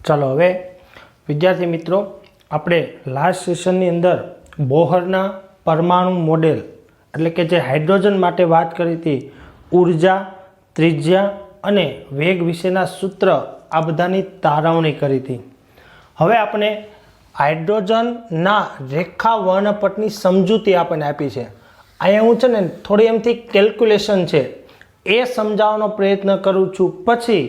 ચાલો હવે વિદ્યાર્થી મિત્રો આપણે લાસ્ટ સેશનની અંદર બોહરના પરમાણુ મોડેલ એટલે કે જે હાઇડ્રોજન માટે વાત કરી હતી, ઉર્જા, ત્રિજ્યા અને વેગ વિશેના સૂત્ર આ બધાની તારવણી કરી હતી. હવે આપણે હાઇડ્રોજનના રેખા વર્ણપટની સમજૂતી આપણને આપી છે. અહીંયા હું છે ને થોડી એમથી કેલ્ક્યુલેશન છે એ સમજાવવાનો પ્રયત્ન કરું છું. પછી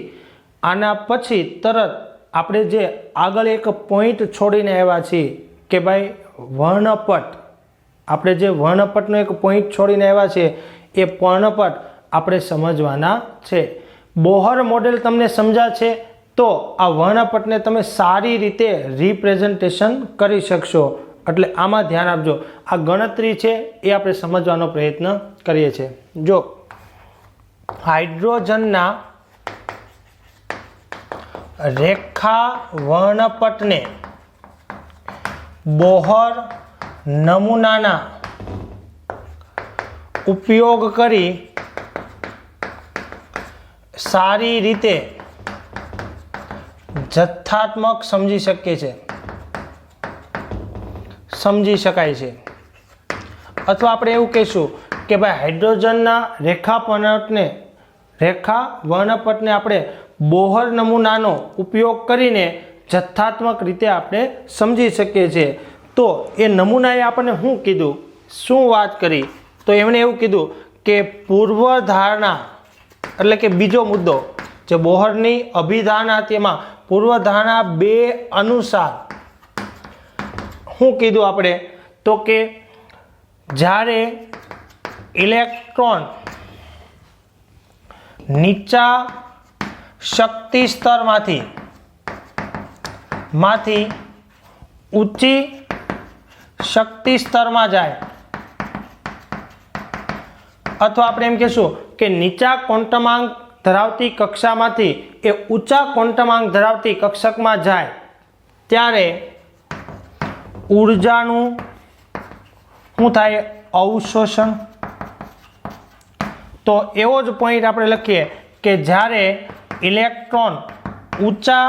આના પછી તરત આપણે જે આગળ એક પોઈન્ટ છોડીને આવ્યા છીએ કે ભાઈ વર્ણપટ, આપણે જે વર્ણપટનો એક પોઈન્ટ છોડીને આવ્યા છીએ એ વર્ણપટ આપણે સમજવાના છે. બોહર મોડેલ તમને સમજા છે તો આ વર્ણપટને તમે સારી રીતે રિપ્રેઝન્ટેશન કરી શકશો. એટલે આમાં ધ્યાન આપજો. આ ગણતરી છે એ આપણે સમજવાનો પ્રયત્ન કરીએ છીએ. જો હાઇડ્રોજનના રેખા વર્ણપટને બોહર નમૂનાના ઉપયોગ કરી સારી રીતે જથ્થાત્મક સમજી શકીએ છીએ, સમજી શકાય છે. અથવા આપણે એવું કહીશું કે ભાઈ હાઇડ્રોજનના રેખા વર્ણપટને આપણે બોહર નમૂનાનો ઉપયોગ કરીને જથ્થાત્મક રીતે આપણે સમજી શકીએ છીએ. તો એ નમૂનાએ આપણને શું કીધું, શું વાત કરી? તો એમણે એવું કીધું કે પૂર્વધારણા એટલે કે બીજો મુદ્દો જે બોહરની અભિધારણા તેમાં પૂર્વધારણા 2 અનુસાર શું કીધું આપણે? તો કે જ્યારે ઇલેક્ટ્રોન નીચા શક્તિ સ્તરમાંથી ઊંચી શક્તિ સ્તરમાં જાય, અથવા આપણે એમ કહીશું કે નીચા ક્વોન્ટમાંક ધરાવતી કક્ષામાંથી એ ઊંચા ક્વોન્ટમાંક ધરાવતી કક્ષકમાં જાય ત્યારે ઉર્જાનું શું થાય? અવશોષણ. તો એવો જ પોઈન્ટ આપણે લખીએ કે જ્યારે ઇલેક્ટ્રોન ઊંચા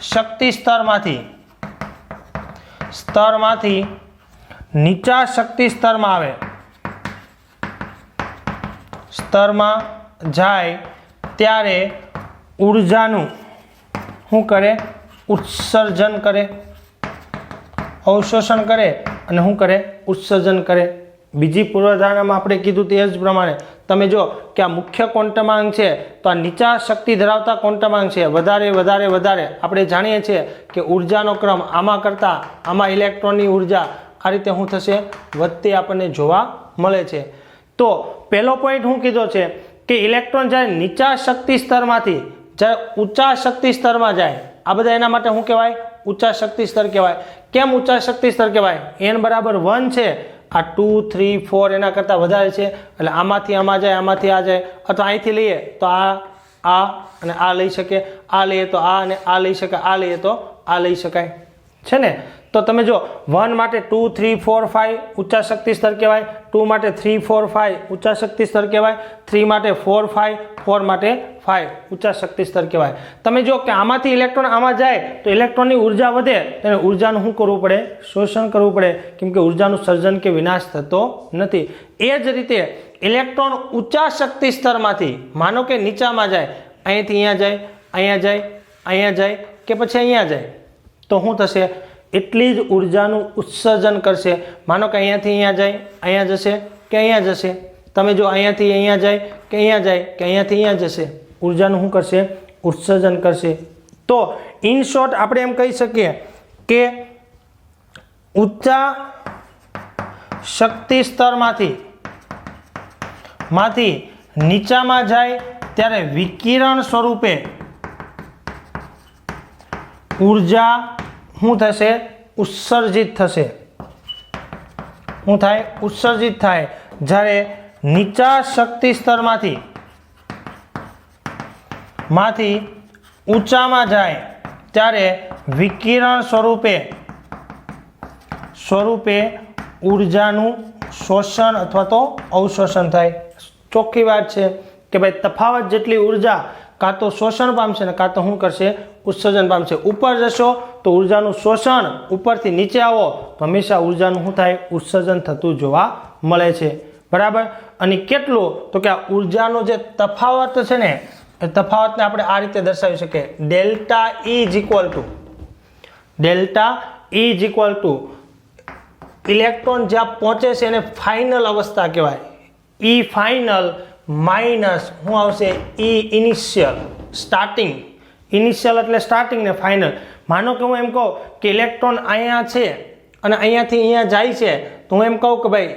શક્તિ સ્તરમાંથી નીચા શક્તિ સ્તરમાં જાય ત્યારે ઉર્જાનું શું કરે? ઉત્સર્જન કરે, અવશોષણ કરે અને શું કરે? ઉત્સર્જન કરે. બીજી પૂર્વધારણામાં આપણે કીધું તે જ પ્રમાણે તમે જો કે આ મુખ્ય ક્વોન્ટમાંક છે તો આ નીચા શક્તિ ધરાવતા ક્વોન્ટમાંક છે. વધારે આપણે જાણીએ છીએ કે ઉર્જાનો ક્રમ આમાં કરતાં આમાં ઇલેક્ટ્રોનની ઉર્જા આ રીતે શું થશે? વધતી આપણને જોવા મળે છે. તો પહેલો પોઈન્ટ શું કીધો છે કે ઇલેક્ટ્રોન જ્યારે નીચા શક્તિ સ્તરમાંથી જ્યારે ઊંચા શક્તિ સ્તરમાં જાય, આ બધા એના માટે શું કહેવાય? ઊંચા શક્તિ સ્તર કહેવાય. કેમ ઊંચા શક્તિ સ્તર કહેવાય? n = 1 છે, આ 2, 3, 4 એના કરતાં વધારે છે એટલે આમાંથી આમાં જાય, આમાંથી આ જાય. અથવા અહીંથી લઈએ તો આ અને આ લઈ શકે, આ લઈએ તો આ અને આ લઈ શકાય, આ લઈએ તો આ લઈ શકાય છે ને. તો તમે જો 1 માટે 2, 3, 4, 5 ઊંચા શક્તિ સ્તર કહેવાય, 2 માટે 3, 4, 5 ઊંચા શક્તિ સ્તર કહેવાય, 3 માટે 4, 5, 4 માટે 5 ઊંચા શક્તિ સ્તર કહેવાય. તમે જો કે આમાંથી ઇલેક્ટ્રોન આમાં જાય તો ઇલેક્ટ્રોનની ઉર્જા વધે, તેને ઉર્જાનું શું કરવું પડે? શોષણ કરવું પડે, કેમ કે ઉર્જાનું સર્જન કે વિનાશ થતો નથી. એ જ રીતે ઇલેક્ટ્રોન ઊંચા શક્તિ સ્તરમાંથી માનો કે નીચામાં જાય, અહીંયાથી અહીંયા જાય, અહીંયા જાય કે પછી અહીંયા જાય, તો શું થશે? એટલી જ ઉર્જાનું ઉત્સર્જન કરશે. માનો કે અહીંયાથી અહીંયા જાય, અહીંયા જશે કે અહીંયા જશે. તમે જો અહીંયાથી અહીંયા જાય કે અહીંયા જાય કે અહીંયાથી અહીંયા જશે, ઉર્જાનું શું કરશે? ઉત્સર્જન કરશે. તો ઇન શોર્ટ આપણે એમ કહી શકીએ કે ઊંચા શક્તિ સ્તરમાંથી નીચામાં જાય ત્યારે વિકિરણ સ્વરૂપે ઉર્જા શું થશે? ઉત્સર્જિત થશે. શું થાય? ઉત્સર્જિત થાય. જ્યારે નીચા શક્તિ સ્તરમાંથી ઊંચામાં જાય ત્યારે વિકિરણ સ્વરૂપે ઉર્જાનું શોષણ અથવા તો અવશોષણ થાય. ચોખ્ખી વાત છે કે ભાઈ તફાવત જેટલી ઉર્જા કાં તો શોષણ પામશે ને કાં તો શું કરશે, ઉત્સર્જન પામશે. ઉપર જશો તો ઉર્જાનું શોષણ, ઉપરથી નીચે આવો તો હંમેશા ઉર્જાનું શું થાય, ઉત્સર્જન થતું જોવા મળે છે. બરાબર. અને કેટલું, તો કે આ ઉર્જાનો જે તફાવત છે ને એ તફાવતને આપણે આ રીતે દર્શાવી શકીએ, delta E is equal to electron જ્યાં પહોંચે છે એને ફાઇનલ અવસ્થા કહેવાય. E ફાઇનલ માઇનસ શું આવશે, E ઇનિશિયલ, સ્ટાર્ટિંગ. ઇનિશિયલ એટલે સ્ટાર્ટિંગ ને ફાઇનલ. માનો કે હું એમ કહું કે ઇલેક્ટ્રોન અહીંયા છે અને અહીંયાથી અહીંયા જાય છે, તો હું એમ કહું કે ભાઈ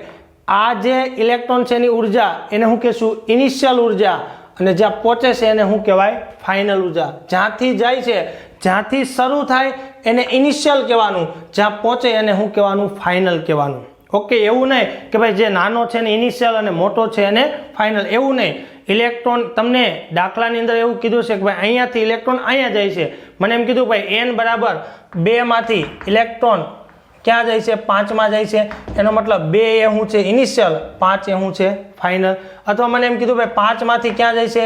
આ જે ઇલેક્ટ્રોન છે એની ઉર્જા એને હું કહેશું ઇનિશિયલ ઉર્જા, અને જ્યાં પહોંચે છે એને શું કહેવાય, ફાઇનલ ઉર્જા. જ્યાંથી જાય છે, જ્યાંથી શરૂ થાય એને ઇનિશિયલ કહેવાનું, જ્યાં પહોંચે એને શું કહેવાનું, ફાઇનલ કહેવાનું. ઓકે. એવું નહીં કે ભાઈ જે નાનો છે ને ઇનિશિયલ અને મોટો છે એને ફાઇનલ, એવું નહીં. ઇલેક્ટ્રોન તમને દાખલાની અંદર એવું કીધું છે કે ભાઈ અહીંયાથી ઇલેક્ટ્રોન અહીંયા જાય છે, મને એમ કીધું ભાઈ n બરાબર 2 માંથી ઇલેક્ટ્રોન ક્યાં જાય છે, 5 માં જાય છે, એનો મતલબ 2 એ શું છે, ઇનિશિયલ, 5 એ શું છે, ફાઇનલ. અથવા મને એમ કીધું ભાઈ 5 માંથી ક્યાં જાય છે,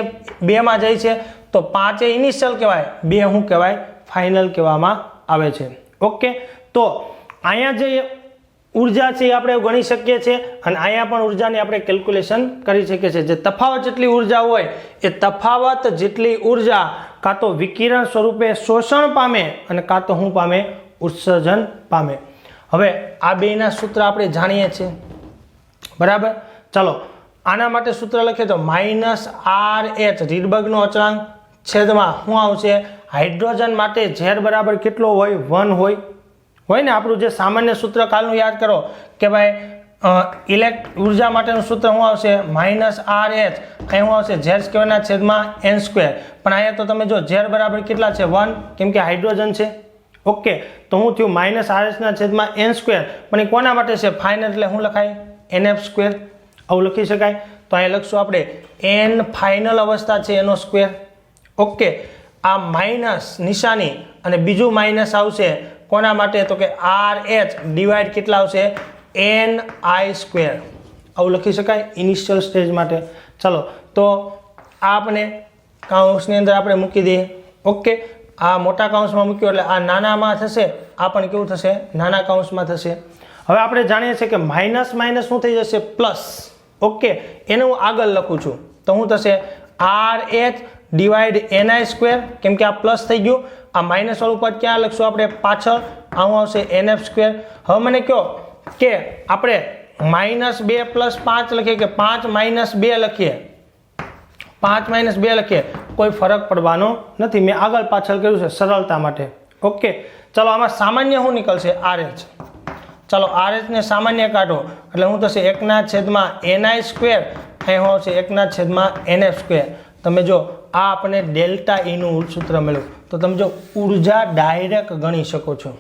2 માં જાય છે, તો 5 એ ઇનિશિયલ કહેવાય, 2 શું કહેવાય, ફાઇનલ કહેવામાં આવે છે. ઓકે. તો અહીંયા જે ઉર્જા છે એ આપણે ગણી શકીએ છીએ અને અહીંયા પણ ઉર્જાની આપણે કેલ્ક્યુલેશન કરી શકીએ છીએ. જે તફાવત જેટલી ઉર્જા હોય એ તફાવત જેટલી ઉર્જા કાં તો વિકિરણ સ્વરૂપે શોષણ પામે અને કાં તો શું પામે, ઉત્સર્જન પામે. હવે આ બેના સૂત્ર આપણે જાણીએ છીએ. બરાબર. ચાલો આના માટે સૂત્ર લખીએ તો -RH રીડબર્ગનો અચળાંક છેદમાં શું આવશે, હાઇડ્રોજન માટે ઝેર બરાબર કેટલો હોય, 1 હોય ને. આપણું જે સામાન્ય સૂત્ર કાલનું યાદ કરો કે ભાઈ ઉર્જા માટેનું સૂત્ર શું આવશે, -RH. અહીં શું આવશે, ઝેર સ્ક્વેરના છેદમાં n². પણ અહીંયા તો તમે જો ઝેર બરાબર કેટલા છે, 1, કેમ કે હાઇડ્રોજન છે. ઓકે. તો શું થયું, -RH ના છેદમાં n². પણ એ કોના માટે છે, ફાઇનલ, એટલે શું લખાય, NF². આવું લખી શકાય. તો અહીંયા લખશું આપણે n ફાઇનલ અવસ્થા છે એનો સ્ક્વેર. ઓકે. આ માઇનસ નિશાની અને બીજું માઇનસ આવશે કોના માટે, તો કે RH ડિવાઈડ કેટલા આવશે, NI². આવું લખી શકાય ઇનિશિયલ સ્ટેજ માટે. ચલો તો આ આપણે કાઉન્સની અંદર આપણે મૂકી દઈએ. ઓકે. આ મોટા કાઉન્સમાં મૂક્યું એટલે આ નાનામાં થશે, આ પણ કેવું થશે, નાના કાઉન્સમાં થશે. હવે આપણે જાણીએ છીએ કે માઇનસ માઇનસ શું થઈ જશે, પ્લસ. ઓકે. એને હું આગળ લખું છું તો શું થશે, RH ડિવાઈડ NI², કેમ કે આ પ્લસ થઈ ગયું. આ માઇનસ વાળું પદ ક્યાં લખશું આપણે, પાછળ. આવું આવશે NF². હવે મને કહો કે આપણે -2 + 5 લખીએ કે 5 - 2 લખીએ, 5 - 2 લખીએ, કોઈ ફરક પડવાનો નથી. મેં આગળ પાછળ કર્યું છે સરળતા માટે. ઓકે. ચલો આમાં સામાન્ય શું નીકળશે, RH. ચલો RH ને સામાન્ય કાઢો એટલે શું થશે, 1/NI². અહીં આવશે 1/NF². તમે જો આ આપણે ડેલ્ટા ઈનું સૂત્ર મળ્યું તો તમે જો ઉર્જા ડાયરેક્ટ ગણી શકો છો.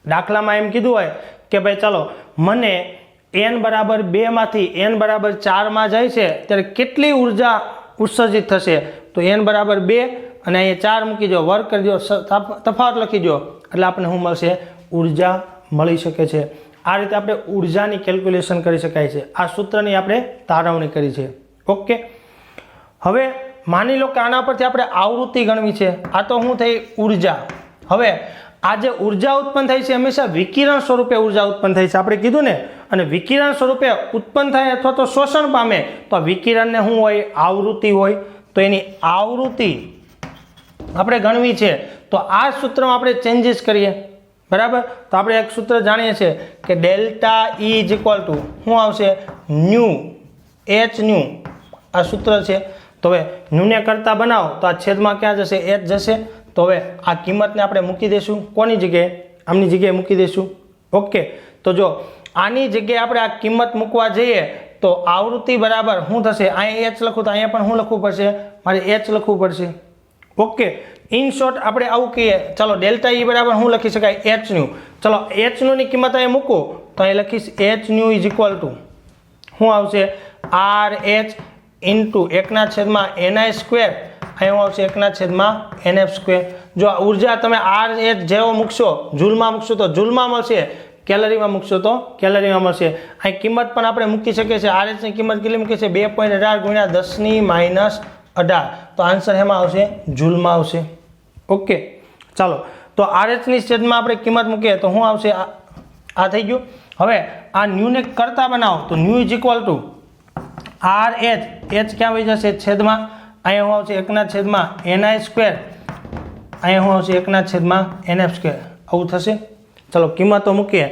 દાખલામાં એમ કીધું હોય કે ભાઈ ચાલો મને n બરાબર 2 માંથી n બરાબર 4 માં જાય છે ત્યારે કેટલી ઉર્જા ઉત્સર્જિત થશે, તો n બરાબર 2 અને અહીંયા 4 મૂકી દો, વર્ક કરી દો, તફાવત લખી દો એટલે આપણે શું મળશે, ઉર્જા મળી શકે છે. આ રીતે આપણે ઉર્જાની કેલ્ક્યુલેશન કરી શકાય છે. આ સૂત્રની આપણે તારવણી કરી છે. ઓકે. હવે માની લો કે આના પરથી આપણે આવૃત્તિ ગણવી છે. આ તો શું થઈ, ઉર્જા. હવે આ જે ઉર્જા ઉત્પન્ન થાય છે હંમેશા વિકિરણ સ્વરૂપે ઉર્જા ઉત્પન્ન થાય છે, આપણે કીધું ને. અને વિકિરણ સ્વરૂપે ઉત્પન્ન થાય અથવા તો શોષણ પામે તો વિકિરણને શું હોય, આવૃત્તિ હોય. તો એની આવૃત્તિ આપણે ગણવી છે તો આ સૂત્રમાં આપણે ચેન્જીસ કરીએ. બરાબર. તો આપણે એક સૂત્ર જાણીએ છીએ કે delta E is equal to શું આવશે, ન્યુ H ન્યુ. આ સૂત્ર છે. તો હવે ન્યુને કરતા બનાવો તો આ છેદમાં ક્યાં જશે, H જશે. તો હવે આ કિંમતને આપણે મૂકી દઈશું કોની જગ્યાએ, આમની જગ્યાએ મૂકી દઈશું. ઓકે. તો જો આની જગ્યાએ આપણે આ કિંમત મૂકવા જઈએ તો આવૃત્તિ બરાબર શું થશે, અહીંયા H લખું તો અહીંયા પણ શું લખવું પડશે, મારે H લખવું પડશે. ઓકે. ઇન શોર્ટ આપણે આવું કહીએ, ચલો ડેલ્ટા E બરાબર શું લખી શકાય, H ન્યુ. ચલો H ન્યુ ની કિંમત અહીંયા મૂકો તો અહીં લખીશ H new is equal to શું આવશે, RH ઇન્ટુ 1/NI². અહીં આવશે 1/NF². જો આ ઉર્જા તમે RH જેવો મૂકશો, જૂલમાં મૂકશો તો જૂલમાં મળશે, કેલરીમાં મૂકશો તો કેલરીમાં મળશે. અહીં કિંમત પણ આપણે મૂકી શકીએ છીએ. RH ની કિંમત કેટલી મૂકી છે, 2.18 × 10⁻³ 18 તો આન્સર એમાં આવશે જૂલમાં આવશે ઓકે ચાલો તો RH ની છેદમાં આપણે કિંમત મૂકીએ તો શું આવશે આ થઈ ગયું હવે આ ન્યૂને કરતા બનાવો તો new is equal to RH h ક્યાં વહી જશે છેદમાં અહીંયા શું આવશે 1/ni² અહીંયા શું આવશે 1/nf². આવું થશે ચલો કિંમતો મૂકીએ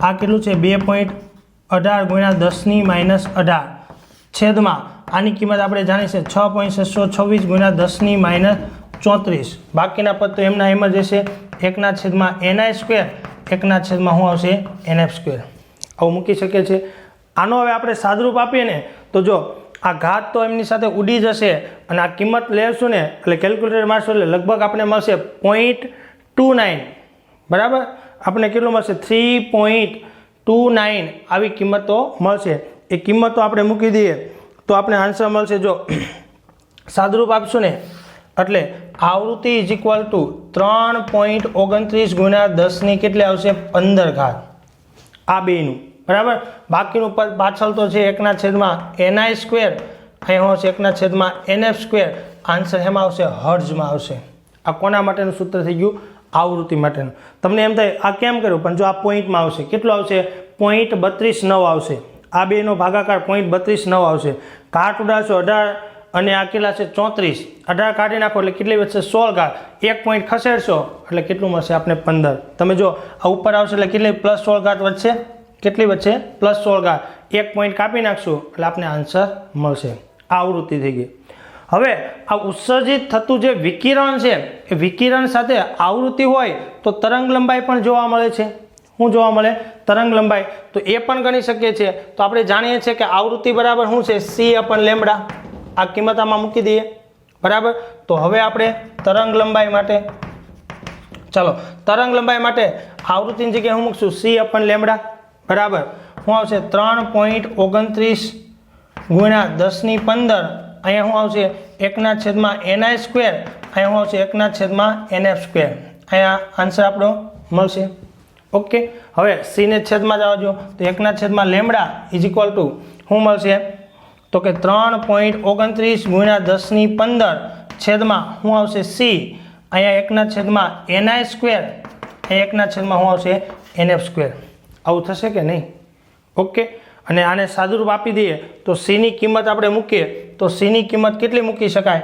આ કેટલું છે 2.18 × 10⁻18 છેદમાં આની કિંમત આપણે જાણી છે 6.626 × 10⁻34 બાકીના પદ તો એમના એમ જ રહેશે 1/ni², 1/શું આવશે nf². આવું મૂકી શકીએ છીએ. આનો હવે આપણે સાદરૂપ આપીએ ને તો જો આ ઘાત તો એમની સાથે ઉડી જશે અને આ કિંમત લેશું ને એટલે કેલ્ક્યુલેટર મારશું એટલે લગભગ આપણે મળશે 0.29 બરાબર આપણે કેટલું મળશે 3.29 આવી કિંમતો મળશે. એ કિંમતો આપણે મૂકી દઈએ તો આપણે આન્સર મળશે જો સાદરૂપ આપશું ને એટલે આવૃત્તિ ઇઝ ઇક્વલ ટુ 3.29 × 10 કેટલી આવશે 15 ઘાત આ બેનું બરાબર. બાકીનું પદ પાછળ તો છે 1/ni², અહીંયા આવશે 1/nf². આન્સર એમાં આવશે હર્ટ્ઝમાં આવશે. આ કોના માટેનું સૂત્ર થઈ ગયું આવૃત્તિ માટેનું. તમને એમ થાય આ કેમ કર્યું પણ જો આ પોઈન્ટમાં આવશે કેટલું આવશે 0.329 આવશે. આ બેનો ભાગાકાર 0.329 આવશે. ઘાત ઉડાડશો 18 અને આ કેટલા છે 34, 18 કાઢી નાખો એટલે કેટલી વધશે 16 ઘાત. 1 પોઈન્ટ ખસેડશો એટલે કેટલું મળશે આપણે 15. તમે જો આ ઉપર આવશે એટલે કેટલી +16 ઘાત વધશે કેટલી વચ્ચે +16 ઘાત. 1 પોઈન્ટ કાપી નાખશું એટલે આપણે આન્સર મળશે. આ આવૃત્તિ થઈ ગઈ. હવે આ ઉત્સર્જિત થતું જે વિકિરણ છે એ વિકિરણ સાથે આવૃત્તિ હોય તો તરંગ લંબાઈ પણ જોવા મળે છે. શું જોવા મળે તરંગ લંબાઈ. તો એ પણ ગણી શકીએ છીએ. તો આપણે જાણીએ છીએ કે આવૃત્તિ બરાબર શું છે c/λ. આ કિંમત આમાં મૂકી દઈએ બરાબર. તો હવે આપણે તરંગ લંબાઈ માટે ચાલો તરંગ લંબાઈ માટે આવૃત્તિની જગ્યાએ હું મૂકશું c/λ બરાબર. શું આવશે 3.29 × 10⁻15 અહીંયા શું આવશે 1/ni², અહીંયા શું આવશે 1/nf². અહીંયા આન્સર આપણો મળશે ઓકે. હવે સી ને છેદમાં જ આવજો તો 1/λ ઇઝ ઇક્વલ ટુ શું મળશે તો કે 3.29 × 10⁻15 છેદમાં શું આવશે સી અહીંયા 1/ni², અહીંયા 1/શું આવશે nf². આવું થશે કે નહીં ઓકે. અને આને સાદુરૂપ આપી દઈએ તો સીની કિંમત આપણે મૂકીએ તો સીની કિંમત કેટલી મૂકી શકાય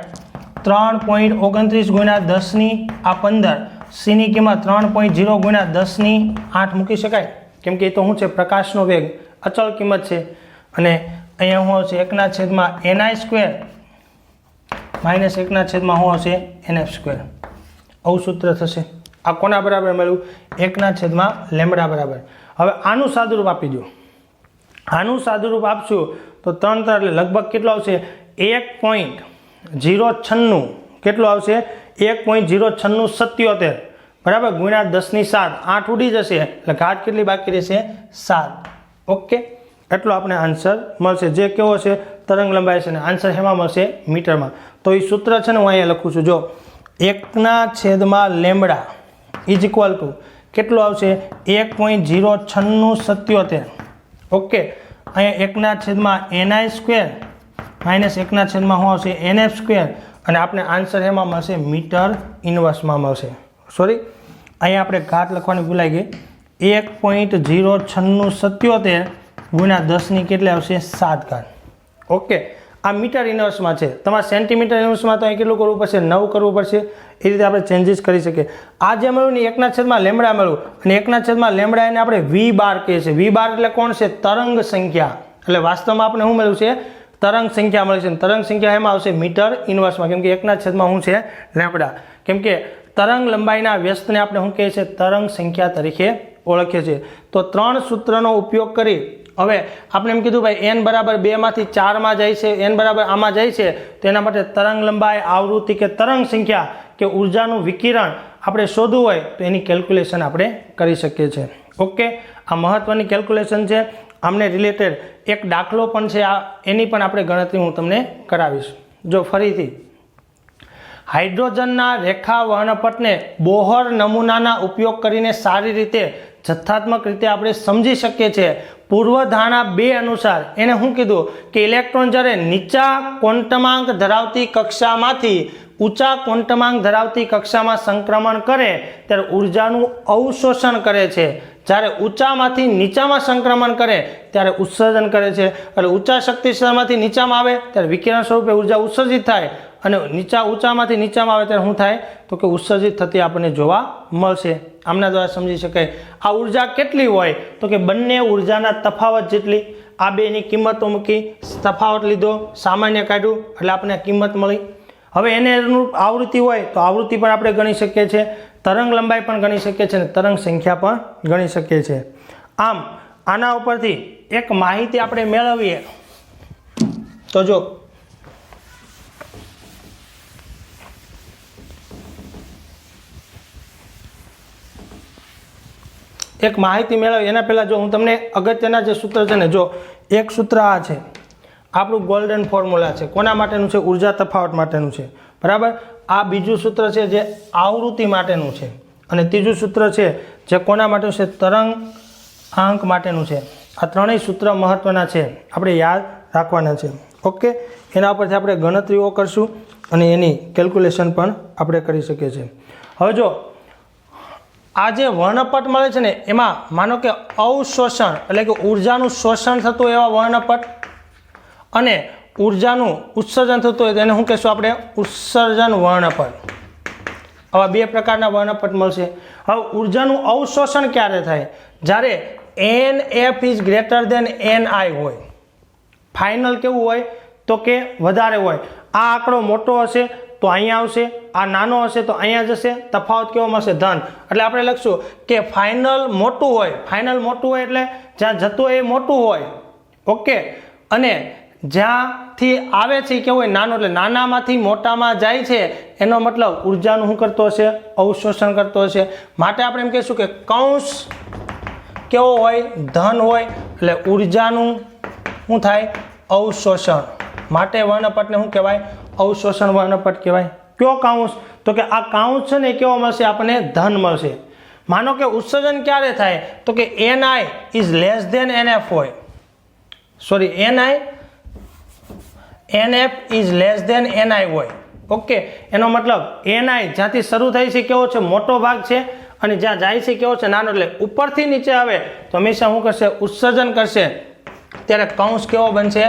3.29 × 10⁻15 સીની કિંમત 3.0 × 10⁸ મૂકી શકાય કેમ કે એ તો શું છે પ્રકાશનો વેગ અચળ કિંમત છે. અને અહીંયા શું આવશે 1/ni² - 1/શું આવશે nf². આવું સૂત્ર થશે. આ કોના બરાબર મળ્યું 1/λ બરાબર. હવે આનું સાદુરૂપ આપી દો. આનું સાદુરૂપ આપશું તો 3 એટલે લગભગ કેટલો આવશે 1.096 કેટલો આવશે 1.09677 બરાબર × 10⁷. 8 ઉડી જશે એટલે ઘાત કેટલી બાકી રહેશે 7 ઓકે. એટલો આપણે આન્સર મળશે જે કેવો છે તરંગ લંબાઈ છે ને આન્સર એમાં મળશે મીટરમાં. તો એ સૂત્ર છે ને હું અહીંયા લખું છું જો 1/λ ઇઝ ઇક્વલ ટુ કેટલું આવશે 1.09677 ઓકે. અહીંયા 1/ni² - 1/શું આવશે nf² અને આપણે આન્સર એમાં મળશે મીટર ઇન્વર્સમાં મળશે. સોરી અહીંયા આપણે ઘાત લખવાની ભૂલાઈ ગઈ 1.09677 × 10 કેટલી આવશે 7 ઘાત ઓકે. આ મીટર ઇન્વર્સમાં છે. તમારે સેન્ટીમીટર ઇન્વર્સમાં તો અહીં કેટલું કરવું પડશે 9 કરવું પડશે. એ રીતે આપણે ચેન્જીસ કરી શકીએ. આ જે મળ્યું ને 1/λ મળ્યું અને 1/λ એને આપણે વી બાર કહીએ છીએ. વી બાર એટલે કોણ છે તરંગ સંખ્યા. એટલે વાસ્તવમાં આપણે શું મળ્યું છે તરંગ સંખ્યા મળી છે. તરંગ સંખ્યા એમાં આવશે મીટર ઇન્વર્સમાં કેમ કે 1/λ શું છે લેમ્બડા. કેમ કે તરંગ લંબાઈના વ્યસ્તને આપણે શું કહીએ છીએ તરંગ સંખ્યા તરીકે ઓળખીએ છીએ. તો 3 સૂત્રનો ઉપયોગ કરી હવે આપણે એમ કીધું ભાઈ n બરાબર 2 માંથી 4 જાય છે n બરાબર આમાં જાય છે તો એના માટે તરંગ લંબાઈ આવૃત્તિ કે તરંગ સંખ્યા કે ઉર્જાનું વિકિરણ આપણે શોધવું હોય તો એની કેલ્ક્યુલેશન આપણે કરી શકીએ છીએ ઓકે. આ મહત્વની કેલ્ક્યુલેશન છે. આમને રિલેટેડ એક દાખલો પણ છે એની પણ આપણે ગણતરી હું તમને કરાવીશ. જો ફરીથી હાઇડ્રોજનના રેખા વર્ણપટને બોહર નમૂનાના ઉપયોગ કરીને સારી રીતે જથ્થાત્મક રીતે આપણે સમજી શકીએ છીએ। પૂર્વધારણા 2 અનુસાર એને શું કીધું કે ઇલેક્ટ્રોન જ્યારે નીચા ક્વોન્ટમાંક ધરાવતી કક્ષામાંથી ઊંચા ક્વોન્ટમાંક ધરાવતી કક્ષામાં સંક્રમણ કરે ત્યારે ઉર્જાનું અવશોષણ કરે છે, જ્યારે ઊંચામાંથી નીચામાં સંક્રમણ કરે ત્યારે ઉત્સર્જન કરે છે। એટલે ઊંચા શક્તિ સ્તરમાંથી નીચામાં આવે ત્યારે વિકિરણ સ્વરૂપે ઉર્જા ઉત્સર્જિત થાય અને ઊંચામાંથી નીચામાં આવે ત્યારે શું થાય તો કે ઉત્સર્જિત થતી આપણને જોવા મળશે। આમના દ્વારા સમજી શકાય। આ ઉર્જા કેટલી હોય તો કે બંને ઉર્જાના તફાવત જેટલી। આ બેની કિંમતો મૂકી, તફાવત લીધો, સામાન્ય કાઢ્યું એટલે આપણને કિંમત મળી। હવે એને અનુરૂપ આવૃત્તિ હોય તો આવૃત્તિ પણ આપણે ગણી શકીએ છીએ, તરંગ લંબાઈ પણ ગણી શકીએ છીએ અને તરંગ સંખ્યા પણ ગણી શકીએ છીએ। આમ આના ઉપરથી એક માહિતી આપણે મેળવીએ તો જો એક માહિતી મેળવી એના પહેલાં જો હું તમને અગત્યના જે સૂત્ર છે ને, જો એક સૂત્ર આ છે, આપણું ગોલ્ડન ફોર્મ્યુલા છે, કોના માટેનું છે? ઉર્જા તફાવત માટેનું છે, બરાબર। આ બીજું સૂત્ર છે જે આવૃત્તિ માટેનું છે અને ત્રીજું સૂત્ર છે જે કોના માટેનું છે? તરંગ આંક માટેનું છે। આ ત્રણેય સૂત્ર મહત્વના છે, આપણે યાદ રાખવાના છે, ઓકે। એના ઉપરથી આપણે ગણતરીઓ કરશું અને એની કેલ્ક્યુલેશન પણ આપણે કરી શકીએ છીએ। હવે જો આ જે વર્ણપટ મળે છે ને એમાં માનો કે અવશોષણ એટલે કે ઉર્જાનું શોષણ થતું એવા વર્ણપટ અને ઉર્જાનું ઉત્સર્જન થતું હોય તેને શું કહેશું આપણે? ઉત્સર્જન વર્ણપટ। આવા 2 પ્રકારના વર્ણપટ મળશે। હવે ઉર્જાનું અવશોષણ ક્યારે થાય? જ્યારે NF is greater than NI હોય। ફાઇનલ કેવું હોય તો કે વધારે હોય। આ આંકડો મોટો હશે તો અહીંયા આવશે, આ નાનો હશે તો અહીંયા જશે, તફાવત કેવો મળશે? ધન। એટલે આપણે લખશું કે ફાઇનલ મોટું હોય, ફાઇનલ મોટું હોય એટલે જ્યાં જતું હોય એ મોટું હોય, ઓકે। અને જ્યાંથી આવે છે એ કેવું હોય? નાનો, એટલે નાનામાંથી મોટામાં જાય છે એનો મતલબ ઉર્જાનું શું કરતો હશે? અવશોષણ કરતો હશે। માટે આપણે એમ કહીશું કે કૌંસ કેવો હોય? ધન હોય, એટલે ઉર્જાનું શું થાય? અવશોષણ। માટે વર્ણપટને શું કહેવાય? અવશોષણ વર્ણપટ કહેવાય। કયો કાઉન્સ? તો કે આ કાઉન્સ છે ને કેવો મળશે? આપણને ધન મળશે। માનો કે ઉત્સર્જન ક્યારે થાય તો કે NI is less than NF હોય, sorry NF is less than NI હોય, ઓકે। એનો મતલબ NI જ્યાંથી શરૂ થાય છે કેવો છે? મોટો ભાગ છે અને જ્યાં જાય છે કેવો છે? નાનો। એટલે ઉપરથી નીચે આવે તો હંમેશા શું કરશે? ઉત્સર્જન કરશે। ત્યારે કૌંસ કેવો બનશે?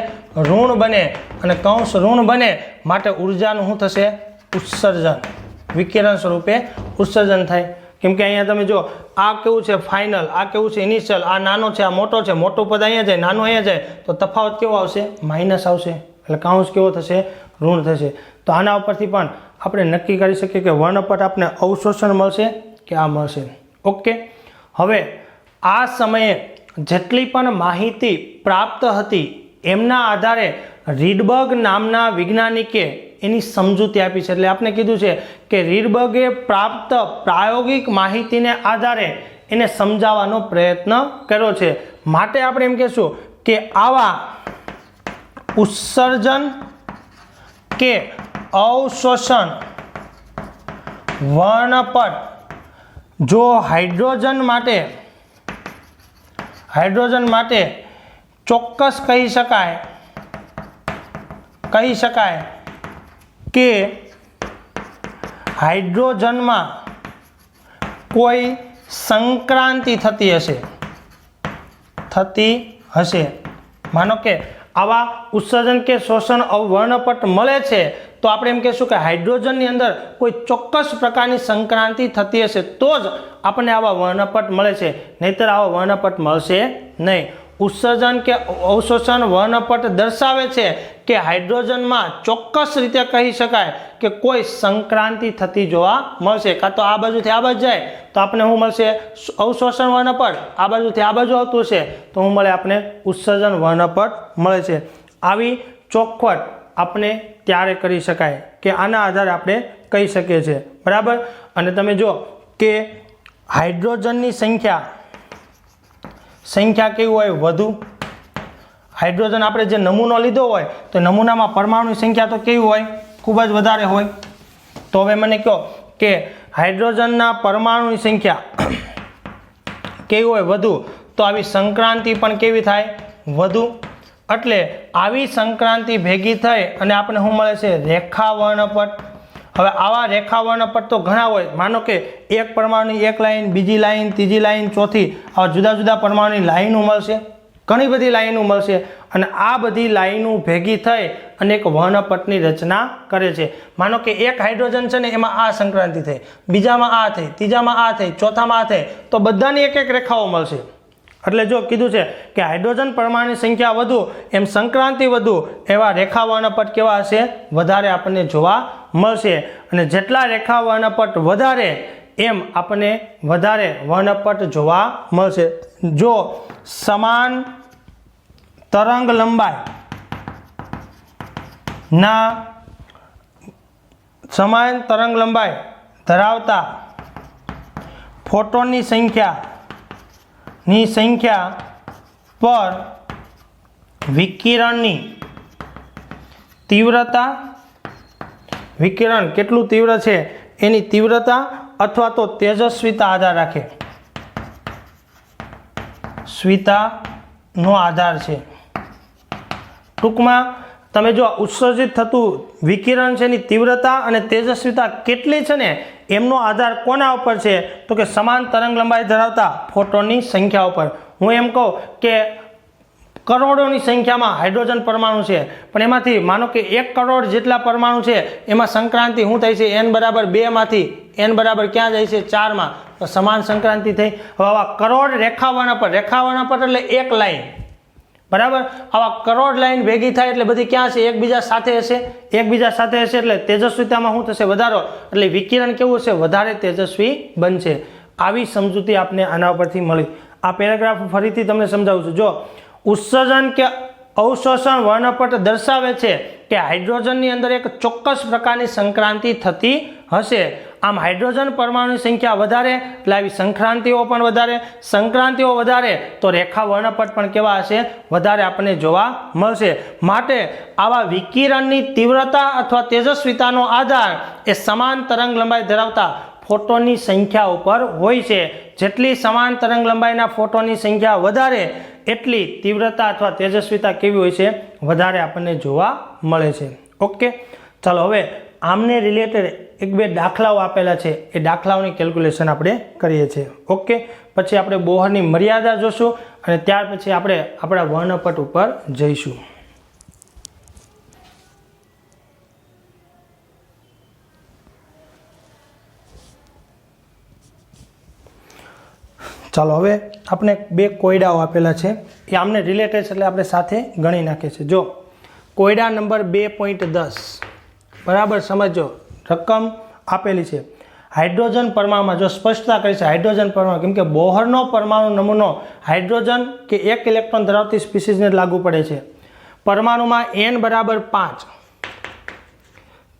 ઋણ બને અને કૌંસ ઋણ બને માટે ઉર્જાનું શું થશે? ઉત્સર્જન, વિકિરણ સ્વરૂપે ઉત્સર્જન થાય। કેમ કે અહીંયા તમે જો આ કેવું છે? ફાઇનલ, આ કેવું છે? ઇનિશિયલ, આ નાનો છે, આ મોટો છે, મોટો પદ અહીંયા જાય, નાનો અહીંયા જાય તો તફાવત કેવો આવશે? માઇનસ આવશે, એટલે કૌંસ કેવો થશે? ઋણ થશે। તો આના ઉપરથી પણ આપણે નક્કી કરી શકીએ કે વર્ણપટ આપણે અવશોષણ મળશે કે આ મળશે, ઓકે। હવે આ સમયે જેટલી પણ માહિતી પ્રાપ્ત હતી એમના આધારે રીડબર્ગ નામના વૈજ્ઞાનિકે એની સમજૂતી આપી છે। એટલે આપણે કીધું છે કે રીડબર્ગે પ્રાપ્ત પ્રાયોગિક માહિતીને આધારે એને સમજાવવાનો પ્રયત્ન કર્યો છે। માટે આપણે એમ કહેશું કે આવા ઉત્સર્જન કે અવશોષણ વર્ણપટ જો હાઇડ્રોજન માટે ચોક્કસ કહી શકાય કે હાઇડ્રોજનમાં કોઈ સંક્રાંતિ થતી હશે। માનો કે આવા ઉત્સર્જન કે શોષણ વર્ણપટ મળે છે તો આપણે એમ કહેશું કે હાઇડ્રોજનની અંદર કોઈ ચોક્કસ પ્રકારની સંક્રાંતિ થતી હશે તો જ આપણને આવા વર્ણપટ મળે છે, નહીંતર આવા વર્ણપટ મળશે નહીં। ઉત્સર્જન કે અવશોષણ વર્ણપટ દર્શાવે છે કે હાઇડ્રોજનમાં ચોક્કસ રીતે કહી શકાય કે કોઈ સંક્રાંતિ થતી જોવા મળશે। કાં તો આ બાજુથી આ બાજુ જાય તો આપણે શું મળશે? અવશોષણ વર્ણપટ। આ બાજુથી આ બાજુ આવતું હશે તો શું મળે? આપણે ઉત્સર્જન વર્ણપટ મળે છે। આવી ચોખવટ આપણે ત્યારે કરી શકાય કે આના આધારે આપણે કહી શકીએ છીએ, બરાબર। અને તમે જો કે હાઇડ્રોજનની સંખ્યા કેવી હોય? વધુ। હાઇડ્રોજન આપણે જે નમૂનો લીધો હોય તો નમૂનામાં પરમાણુની સંખ્યા તો કેવી હોય? ખૂબ જ વધારે હોય। તો હવે મને કહો કે હાઇડ્રોજનના પરમાણુની સંખ્યા કેવી હોય? વધુ. તો આવી સંક્રાંતિ પણ કેવી થાય? વધુ. એટલે આવી સંક્રાંતિ ભેગી થઈ અને આપણને શું મળે છે? રેખા વર્ણપટ. હવે આવા રેખા વર્ણપટ તો ઘણા હોય. માનો કે એક પરમાણુની એક લાઈન, બીજી લાઈન, ત્રીજી લાઈન, ચોથી, આવા જુદા જુદા પરમાણુની લાઈનો મળશે, ઘણી બધી લાઈનો મળશે અને આ બધી લાઈનો ભેગી થઈ અને એક વર્ણપટની રચના કરે છે. માનો કે એક હાઇડ્રોજન છે ને એમાં આ સંક્રાંતિ થઈ, બીજામાં આ થઈ, ત્રીજામાં આ થઈ, ચોથામાં આ થઈ, તો બધાની એક એક રેખાઓ મળશે. એટલે જો કીધું છે કે હાઇડ્રોજન પરમાણુની સંખ્યા વધુ એમ સંક્રાંતિ વધુ, એવા રેખા વર્ણપટ કેવા હશે? વધારે આપણને જોવા મળશે. અને જેટલા રેખા વર્ણપટ વધારે એમ આપણને વધારે વર્ણપટ જોવા મળશે. જો સમાન તરંગ લંબાઈ ના સમાન તરંગ લંબાઈ ધરાવતા ફોટોનની સંખ્યા પર વિકિરણની તીવ્રતા, વિકિરણ કેટલું તીવ્ર છે એની તીવ્રતા અથવા તો તેજસ્વીતા આધાર રાખે. સ્વીતાનો આધાર છે. ટૂંકમાં તમે જો ઉત્સર્જિત થતું વિકિરણ છે એની તીવ્રતા અને તેજસ્વીતા કેટલી છે ને એમનો આધાર કોના ઉપર છે? તો કે સમાન તરંગ લંબાઈ ધરાવતા ફોટોનની સંખ્યા ઉપર. હું એમ કહું કે કરોડોની સંખ્યામાં હાઇડ્રોજન પરમાણુ છે, પણ એમાંથી માનો કે 1 કરોડ જેટલા પરમાણુ છે, એમાં સંક્રાંતિ શું થાય છે? n બરાબર 2 માંથી n બરાબર ક્યાં જાય છે? 4 માં. તો સમાન સંક્રાંતિ થઈ. હવે આવા કરોડ રેખા વર્ણપટ, રેખા વર્ણપટ એટલે એક લાઈન, બરાબર? આવા કરોડ લાઈન ભેગી થાય એટલે બધી ક્યાં છે? એકબીજા સાથે હશે. એકબીજા સાથે હશે એટલે તેજસ્વીતામાં શું થશે? વધારો. એટલે વિકિરણ કેવું હશે? વધારે તેજસ્વી બનશે. આવી સમજૂતી આપને આના ઉપરથી મળી. આ પેરેગ્રાફ ફરીથી તમને સમજાવું છું. જો ઉત્સર્જન કે અવશોષણ વર્ણપટ દર્શાવે છે કે હાઇડ્રોજનની અંદર એક ચોક્કસ પ્રકારની સંક્રાંતિ થતી હશે. આમ હાઇડ્રોજન પરમાણુની સંખ્યા વધારે એટલે આવી સંક્રાંતિઓ પણ વધારે, સંક્રાંતિઓ વધારે તો રેખા વર્ણપટ પણ કેવા હશે? વધારે આપણને જોવા મળશે. માટે આવા વિકિરણની તીવ્રતા અથવા તેજસ્વીતાનો આધાર એ સમાન તરંગ લંબાઈ ધરાવતા ફોટોનની સંખ્યા ઉપર હોય છે. જેટલી સમાન તરંગ લંબાઈના ફોટોની સંખ્યા વધારે એટલી તીવ્રતા અથવા તેજસ્વીતા કેવી હોય છે? વધારે આપણને જોવા મળે છે. ઓકે, ચાલો હવે આમને રિલેટેડ એક બે દાખલાઓ આપેલા છે, એ દાખલાઓની કેલ્ક્યુલેશન આપણે કરીએ છીએ. ઓકે, પછી આપણે બોહરની મર્યાદા જોશું અને ત્યાર પછી આપણે આપણા વર્ણપટ ઉપર જઈશું. ચાલો હવે આપણે બે કોયડાઓ આપેલા છે, એ આમને રિલેટેડ છે એટલે આપણે સાથે ગણી નાખીએ છીએ. જો કોયડા નંબર 2.10 બરાબર સમજો, રકમ આપેલી છે. હાઇડ્રોજન પરમાણુમાં જો સ્પષ્ટતા કરી છે હાઇડ્રોજન પરમાણુ, કેમ કે બોહરનો પરમાણુ નમૂનો હાઇડ્રોજન કે 1 ઇલેક્ટ્રોન ધરાવતી સ્પીસીઝને લાગુ પડે છે. પરમાણુમાં n બરાબર 5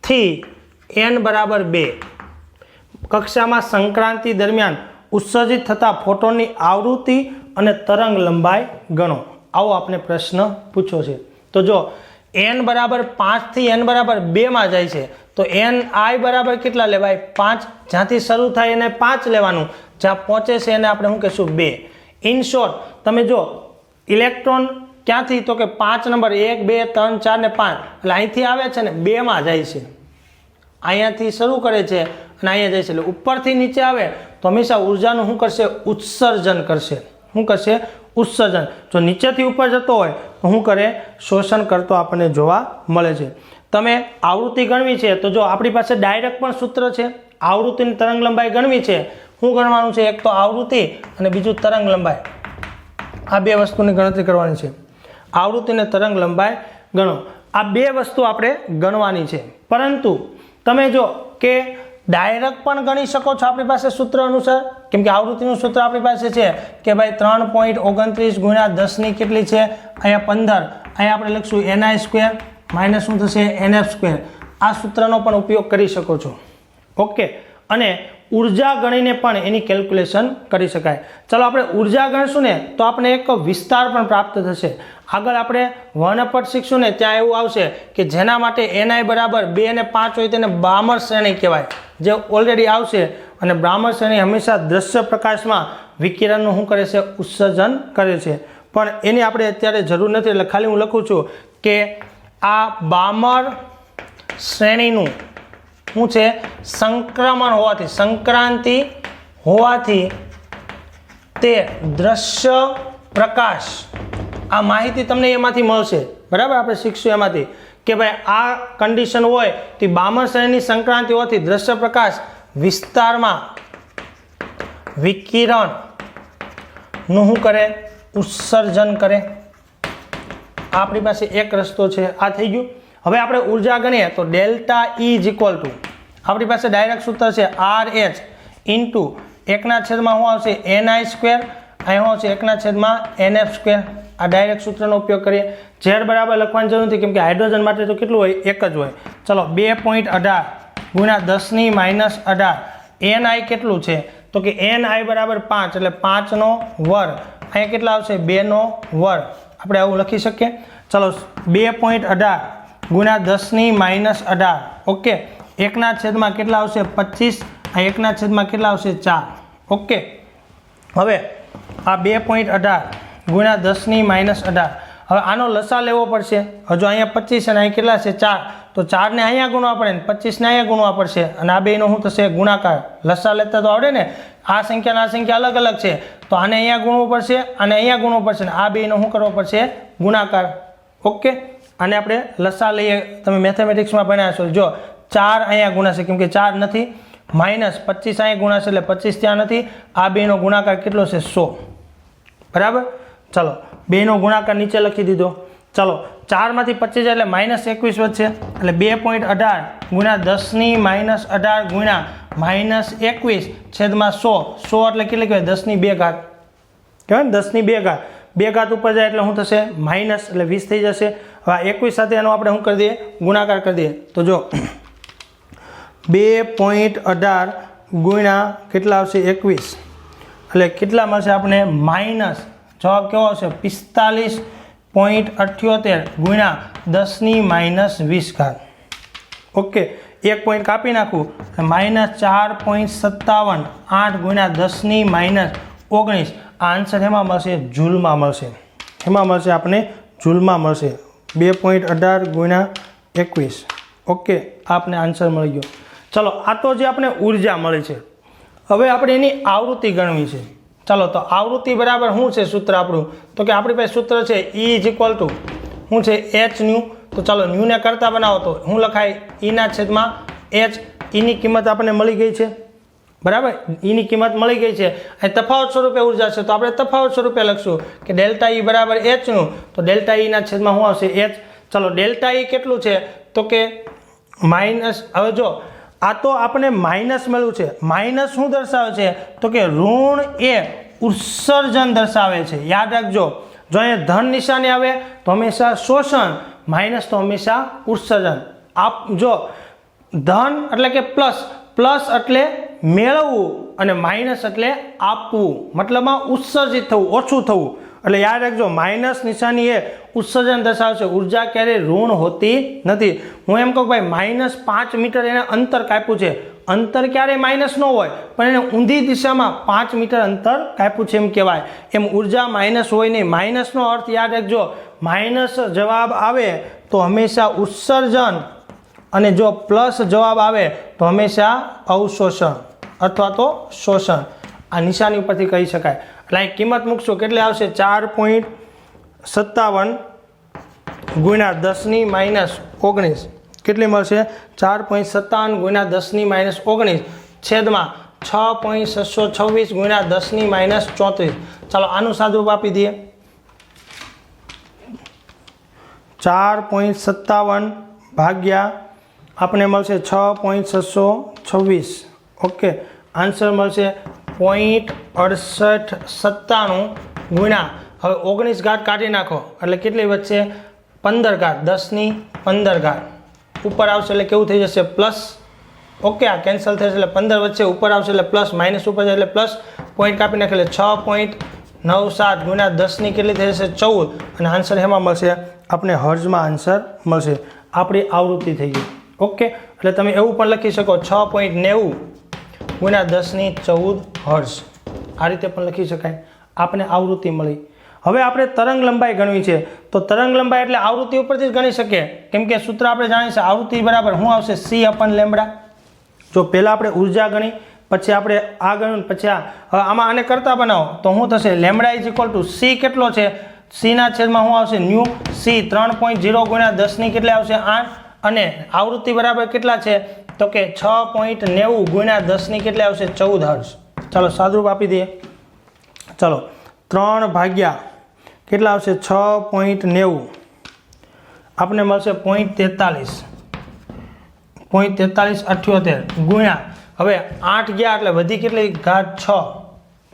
થી n બરાબર 2 કક્ષામાં સંક્રાંતિ દરમિયાન ઉત્સર્જિત થતા ફોટોનની આવૃત્તિ અને તરંગ લંબાઈ ગણો. આવો આપણે પ્રશ્ન પૂછ્યો છે. તો જો n બરાબર 5 થી n બરાબર 2 માં જાય છે તો ni બરાબર કેટલા લેવાય? 5. જ્યાંથી શરૂ થાય એને 5 લેવાનું, જ્યાં પહોંચે છે એને આપણે શું કહીશું? 2. ઇન શોર્ટ તમે જો ઇલેક્ટ્રોન ક્યાંથી? તો કે 5 નંબર 1 2 3 4 ને 5 એટલે અહીંથી આવે છે ને 2 માં જાય છે. અહીંયાથી શરૂ કરે છે અને અહીંયા જાય છે એટલે ઉપરથી નીચે આવે તો હંમેશા ઉર્જાનું શું કરશે? ઉત્સર્જન કરશે. શું કરશે? ઉત્સર્જન. જો નીચેથી ઉપર જતો હોય તો શું કરે? શોષણ કરતો આપણને જોવા મળે છે. તમે આવૃત્તિ ગણવી છે તો જો આપણી પાસે ડાયરેક્ટ પણ સૂત્ર છે. આવૃત્તિની તરંગ લંબાઈ ગણવી છે, શું ગણવાનું છે? એક તો આવૃત્તિ અને બીજું તરંગ લંબાઈ. આ બે વસ્તુની ગણતરી કરવાની છે. આવૃત્તિ અને તરંગ લંબાઈ ગણો. આ બે વસ્તુ આપણે ગણવાની છે. પરંતુ તમે જો કે ડાયરેક્ટ પણ ગણી શકો છો આપણી પાસે સૂત્ર અનુસાર, કેમ કે આવૃત્તિનું સૂત્ર આપણી પાસે છે કે ભાઈ 3.29 ગુણ્યા 10 ની કેટલી છે? અહીંયા 15. અહીંયા આપણે લખશું ni² માઇનસ શું થશે? nf². આ સૂત્રનો પણ ઉપયોગ કરી શકો છો. ઓકે, અને ઉર્જા ગણીને પણ એની કેલ્ક્યુલેશન કરી શકાય. ચાલો આપણે ઉર્જા ગણશું ને તો આપણે એક વિસ્તાર પણ પ્રાપ્ત થશે. આગળ આપણે વર્ણપટ શીખશું ને ત્યાં એવું આવશે કે જેના માટે ni બરાબર 2 અને 5 હોય તેને બામર શ્રેણી કહેવાય, જે ઓલરેડી આવશે. અને બ્રાહ્મણ શ્રેણી હંમેશા દ્રશ્ય પ્રકાશમાં વિકિરણનું શું કરે છે? ઉત્સર્જન કરે છે. પણ એની આપણે અત્યારે જરૂર નથી, એટલે ખાલી હું લખું છું કે આ બામર શ્રેણીનું શું છે? સંક્રમણ હોવાથી, સંક્રાંતિ હોવાથી તે દ્રશ્ય પ્રકાશ, આ માહિતી તમને એમાંથી મળશે, બરાબર? આપણે શીખશું એમાંથી કે ભાઈ આ કન્ડિશન હોય તો બામર શ્રેણીની સંક્રાંતિ હોવાથી દ્રશ્ય પ્રકાશ વિસ્તારમાં વિકિરણનું શું કરે? ઉત્સર્જન કરે. આપણી પાસે એક રસ્તો છે, આ થઈ ગયું. હવે આપણે ઉર્જા ગણીએ તો delta E is equal to, આપણી પાસે ડાયરેક્ટ સૂત્ર છે RH ઇન્ટુ 1/2 શું આવશે? NI સ્ક્વેર, અહીં શું આવશે? 1/NF square. આ ડાયરેક્ટ સૂત્રનો ઉપયોગ કરીએ. ઝેડ બરાબર લખવાની જરૂર નથી, કેમ કે હાઇડ્રોજન માટે તો કેટલું હોય? એક જ હોય. ચલો 2.18 ગુણ્યા 10⁻18. NI કેટલું છે? તો કે NI બરાબર 5, એટલે 5નો વર્ગ. અહીંયા કેટલા આવશે? 2નો વર્ગ. આપણે આવું લખી શકીએ. ચલો 2.18 ગુણ્યા 10⁻18. ઓકે, 1/છેદમાં કેટલા આવશે? 25. આ 1/છેદમાં કેટલા આવશે? 4. ઓકે, હવે આ 2.18 ગુણ્યા 10⁻18. હવે આનો લસા લેવો પડશે. હજુ અહીંયા 25 અને અહીં કેટલા છે? 4. તો 4 ને અહીંયા ગુણવા પડે ને 25 ને અહીંયા ગુણવા પડશે, અને આ બેનો શું થશે? ગુણાકાર. લસા લેતા તો આવડે ને? આ સંખ્યા આ સંખ્યા અલગ અલગ છે, તો આને અહીંયા ગુણવું પડશે અને અહીંયા ગુણવું પડશે, ને આ બેનો શું કરવો પડશે? ગુણાકાર. ઓકે, આને આપણે લસા લઈએ. તમે મેથેમેટિક્સમાં ભણ્યા છો. જો 4 અહીંયા ગુણાશે, કેમ કે 4 નથી, માઇનસ 25 અહીંયા ગુણાશે, એટલે 25 ત્યાં નથી. આ બેનો ગુણાકાર કેટલો છે? 100. બરાબર. ચલો, બેનો ગુણાકાર નીચે લખી દીધો. ચલો 4 માંથી 25 એટલે -21 વધશે, એટલે 2.18 ગુણ્યા 10⁻18 ગુણ્યા -21 છેદમાં 100. 100 એટલે કેટલી કહેવાય? 10⁻2 ઘાત કહેવાય ને? 10⁻2 ઘાત. 2 ઘાત ઉપર જાય એટલે શું થશે? માઇનસ, એટલે 20 થઈ જશે. હવે 21 સાથે એનો આપણે શું કરી દઈએ? ગુણાકાર કરી દઈએ. તો જો 2.18 ગુણ્યા કેટલા આવશે? 21, એટલે કેટલા મળશે આપણે? માઇનસ, જવાબ કેવો આવશે? 45.78 ગુણ્યા 10⁻20 ઘાત. ઓકે, 1 પોઈન્ટ કાપી નાખું, -4.57 8 ગુણ્યા 10⁻19. આ આન્સર એમાં મળશે? જૂલમાં મળશે. એમાં મળશે આપણે? જૂલમાં મળશે. 2.18 ગુણ્યા 21. ઓકે, આપને આન્સર મળી ગયો. ચલો, આ તો જે આપણે ઉર્જા મળી છે. હવે આપણે એની આવૃત્તિ ગણવી છે. ચાલો, તો આવૃત્તિ બરાબર શું છે સૂત્ર આપણું? તો કે આપણી પાસે સૂત્ર છે E ઇઝ ઇક્વલ ટુ શું છે? H new. તો ચાલો ન્યુને કરતા બનાવો તો શું લખાય? E/H. Eની કિંમત આપણને મળી ગઈ છે, બરાબર? Eની કિંમત મળી ગઈ છે. અહીં તફાવત સ્વરૂપે ઉર્જા છે, તો આપણે તફાવત સ્વરૂપે લખશું કે ડેલ્ટા E બરાબર H નું. તો ડેલ્ટા E/છેદમાં શું આવશે? H. ચલો, ડેલ્ટા E કેટલું છે? તો કે માઇનસ. હવે જો આ તો આપણે માઇનસ મળ્યું છે. માઇનસ શું દર્શાવે છે? તો કે ઋણ એ ઉત્સર્જન દર્શાવે છે. યાદ રાખજો, જો અહીંયા ધન નિશાની આવે તો હંમેશા શોષણ, માઇનસ તો હંમેશા ઉત્સર્જન. આપ જો ધન એટલે કે પ્લસ, પ્લસ એટલે મેળવવું અને માઇનસ એટલે આપવું, મતલબમાં ઉત્સર્જિત થવું, ઓછું થવું. એટલે યાદ રાખજો, માઇનસ નિશાની એ ઉત્સર્જન દર્શાવે છે. ઉર્જા ક્યારેય ઋણ હોતી નથી. હું એમ કહું ભાઈ -5 મીટર એને અંતર કાપ્યું છે. અંતર ક્યારેય માઇનસ ન હોય, પણ એને ઊંધી દિશામાં 5 મીટર અંતર કાપ્યું છે એમ કહેવાય. એમ ઉર્જા માઇનસ હોય નહીં. માઇનસનો અર્થ યાદ રાખજો, માઇનસ જવાબ આવે તો હંમેશા ઉત્સર્જન, અને જો પ્લસ જવાબ આવે તો હંમેશા અવશોષણ અથવા તો શોષણ. આ નિશાની ઉપરથી કહી શકાય. એટલે અહીં કિંમત મૂકશું, કેટલી આવશે? 4.57 ગુણ્યા 10⁻19. કેટલી મળશે? 4.57 ગુણ્યા 10⁻19 છેદમાં 6.626 ગુણ્યા 10⁻34. ચાલો આનું સાદુરૂપ આપી દઈએ. 4.57 ભાગ્યા આપણે મળશે 6.626. ઓકે, આન્સર મળશે 0.6897 ગુણ્યા, હવે 19 ઘાત કાઢી નાખો એટલે કેટલી વધશે? 15 ઘાત. 10⁻15 ઘાત ઉપર આવશે એટલે કેવું થઈ જશે? પ્લસ. ઓકે, આ કેન્સલ થશે એટલે 15 વચ્ચે ઉપર આવશે એટલે પ્લસ, માઇનસ ઉપર જાય એટલે પ્લસ. પોઈન્ટ કાપી નાખે એટલે 6.97 ગુણ્યા 10 કેટલી થઈ જશે? 14. અને આન્સર એમાં મળશે આપણે હર્ઝમાં આન્સર મળશે. આપણી આવૃત્તિ થઈ ગઈ. ઓકે, એટલે તમે એવું પણ લખી શકો 6.90 ગુણ્યા 1014 હર્ટ્ઝ આ રીતે પણ લખી શકાય. આપણે આવૃત્તિ મળી. હવે આપણે તરંગ લંબાઈ ગણવી છે તો તરંગ લંબાઈ એટલે આવૃત્તિ ઉપરથી જ ગણી શકીએ કેમ કે સૂત્ર આપણે જાણીએ છીએ આવૃત્તિ બરાબર શું આવશે c/λ. જો પહેલાં આપણે ઉર્જા ગણી પછી આપણે આ ગણ્યું પછી આ. હવે આમાં આને કરતા બનાવો તો શું થશે λ = c કેટલો છે c/માં શું આવશે ન્યુ c 3.0 ગુણ્યા 10 ની કેટલે આવશે 8 અને આવૃત્તિ બરાબર કેટલા છે તો કે 6.90 ગુણ્યા 10 ની કેટલે આવશે 14 હર્ટ્ઝ. ચાલો સાદુરૂપ આપી દઈએ. ચાલો 3 ભાગ્યા કેટલા આવશે 6.90 આપણને મળશે 0.43 0.4378 ગુણ્યા હવે 8 ગયા એટલે વધી કેટલી ઘાત 6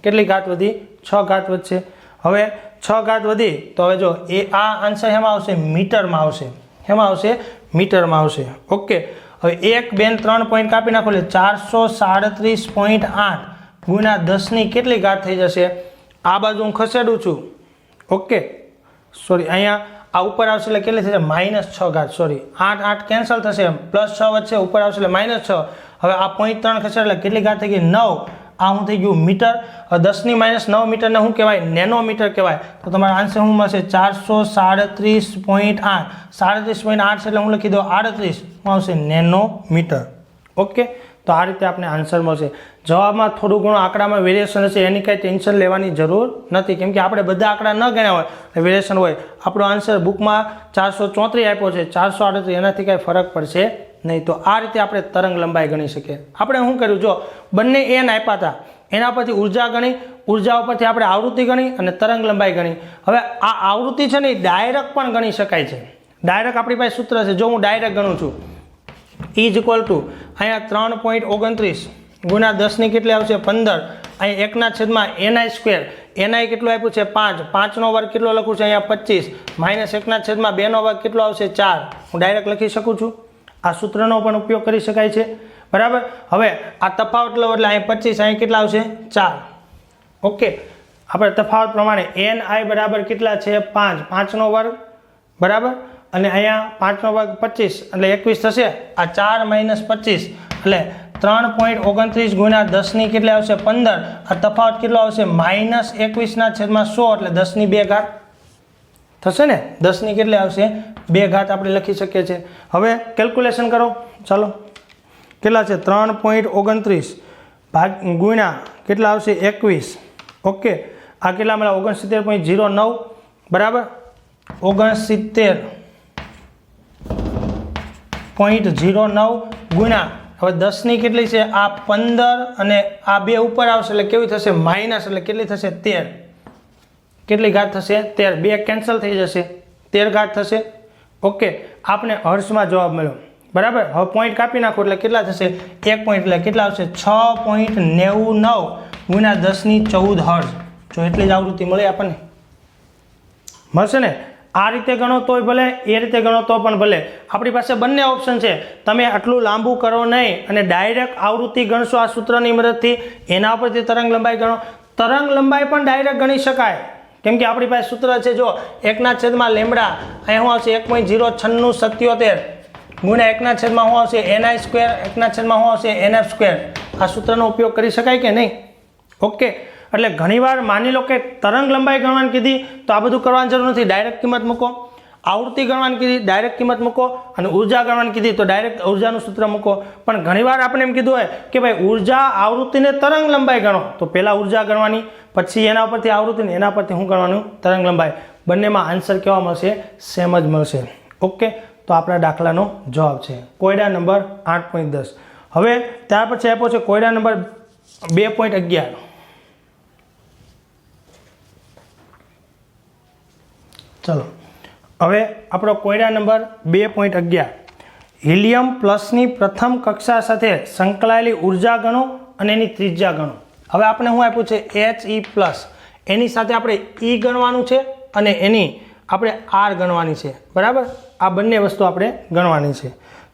કેટલી ઘાત વધી 6 ઘાત વધશે. હવે 6 ઘાત વધી તો હવે જો એ આ આન્સર એમાં આવશે મીટરમાં આવશે. એમાં આવશે મીટરમાં આવશે. ઓકે હવે 1 2 3 પોઈન્ટ કાપી નાખો એટલે 437.8 ગુણ્યા 10 ની કેટલી ઘાત થઈ જશે. આ બાજુ હું ખસેડું છું. ઓકે સોરી અહીંયા આ ઉપર આવશે એટલે કેટલી થશે -6 ઘાત સોરી 8 8 કેન્સલ થશે +6 વચ્ચે ઉપર આવશે એટલે -6. હવે આ 0.3 ખસેડ એટલે કેટલી ઘાત થઈ ગઈ 9. આ શું થઈ ગયું મીટર. 10 ની -9 મીટરને શું કહેવાય નેનોમીટર કહેવાય. તો તમારો આન્સર શું મળશે 437.8 37.8 એટલે હું લખી દઉં 38 શું આવશે નેનોમીટર. ઓકે તો આ રીતે આપણે આન્સર મળશે. જવાબમાં થોડું ઘણું આંકડામાં વેરિએશન હશે એની કાંઈ ટેન્શન લેવાની જરૂર નથી કેમ કે આપણે બધા આંકડા ન ગણ્યા હોય વેરિએશન હોય. આપણો આન્સર બુકમાં 434 આપ્યો છે 438 એનાથી કાંઈ ફરક પડશે નહીં. તો આ રીતે આપણે તરંગ લંબાઈ ગણી શકીએ. આપણે શું કર્યું જો બંને n આપ્યા હતા એના પરથી ઉર્જા ગણી ઉર્જા ઉપરથી આપણે આવૃત્તિ ગણી અને તરંગ લંબાઈ ગણી. હવે આ આવૃત્તિ છે ને એ ડાયરેક્ટ પણ ગણી શકાય છે. ડાયરેક્ટ આપણી પાસે સૂત્ર છે જો હું ડાયરેક્ટ ગણું છું E = અહીંયા 3.29 ગુણ્યા 10 ની કેટલી આવશે 15 અહીંયા 1/ni². ni કેટલું આપ્યું છે 5 5 નો વર્ગ કેટલો લખું છું અહીંયા 25 -1/2 નો વર્ગ કેટલો આવશે 4. હું ડાયરેક્ટ લખી શકું છું. આ સૂત્રનો પણ ઉપયોગ કરી શકાય છે બરાબર. હવે આ તફાવત લો એટલે અહીંયા 25 અહીંયા કેટલા આવશે 4. ઓકે આપણે તફાવત પ્રમાણે ni બરાબર કેટલા છે 5 5 નો વર્ગ બરાબર અને અહીંયા 5 નો વર્ગ 25 એટલે 21 થશે. આ 4 - 25 એટલે 3.29 ગુણ્યા 10 ની કેટલી આવશે 15. આ તફાવત કેટલો આવશે -21/100 એટલે 10 ની 2 ઘાત થશે ને 10 ની કેટલી આવશે 2 ઘાત આપણે લખી શકીએ છીએ. હવે કેલ્ક્યુલેશન કરો. ચાલો કેટલા છે 3.29 ગુણ્યા કેટલા આવશે 21. ઓકે આ કેટલા મળે 69.09 બરાબર 69.09 ગુણ્યા હવે 10 ની કેટલી છે આ 15 અને આ 2 ઉપર આવશે એટલે કેવી થશે માઇનસ એટલે કેટલી થશે 13. કેટલી ઘાત થશે 13. 2 કેન્સલ થઈ જશે 13 ઘાત થશે. ઓકે આપણે હર્ષમાં જવાબ મળ્યો બરાબર. હવે પોઈન્ટ કાપી નાખો એટલે કેટલા થશે 1 પોઈન્ટ એટલે કેટલા આવશે 6.99 ગુણ્યા 10 ની 14 હર્ટ્ઝ. જો એટલી જ આવૃત્તિ મળે આપણને મળશે ને. આ રીતે ગણો તોય ભલે એ રીતે ગણો તો પણ ભલે આપણી પાસે બંને ઓપ્શન છે. તમે આટલું લાંબુ કરો નહીં અને ડાયરેક્ટ આવૃત્તિ ગણશો આ સૂત્રની મદદથી એના ઉપરથી તરંગ લંબાઈ ગણો. તરંગ લંબાઈ પણ ડાયરેક્ટ ગણી શકાય કેમ કે આપણી પાસે સૂત્ર છે જો 1/λ અહીંયા શું આવશે 1.09677 ગુણ્યા 1/1 શું આવશે ni². 1/1 શું આવશે nf². આ સૂત્રનો ઉપયોગ કરી શકાય કે નહીં. ઓકે એટલે ઘણીવાર માની લો કે તરંગ લંબાઈ ગણવાની કીધી તો આ બધું કરવાની જરૂર નથી. ડાયરેક્ટ કિંમત મૂકો. આવૃત્તિ ગણવાની કીધી ડાયરેક્ટ કિંમત મૂકો અને ઉર્જા ગણવાની કીધી તો ડાયરેક્ટ ઉર્જાનું સૂત્ર મૂકો. પણ ઘણીવાર આપણે એમ કીધું હોય કે ભાઈ ઉર્જા આવૃત્તિને તરંગ લંબાઈ ગણો તો પહેલાં ઉર્જા ગણવાની પછી એના પરથી આવૃત્તિ ને એના પરથી શું ગણવાનું તરંગ લંબાઈ. બંનેમાં આન્સર કેવા મળશે સેમ જ મળશે. ઓકે તો આપણા દાખલાનો જવાબ છે કોયડા નંબર 8.10. હવે ત્યાર પછી આપ્યો છે કોયડા નંબર 2.11. ચલો હવે આપણો કોયડા નંબર 2.11 હિલિયમ પ્લસની પ્રથમ કક્ષા સાથે સંકળાયેલી ઉર્જા ગણો અને એની ત્રિજ્યા ગણો. હવે આપણે શું આપ્યું છે He+, એની સાથે આપણે E ગણવાનું છે અને એની આપણે R ગણવાની છે બરાબર. આ બંને વસ્તુ આપણે ગણવાની છે.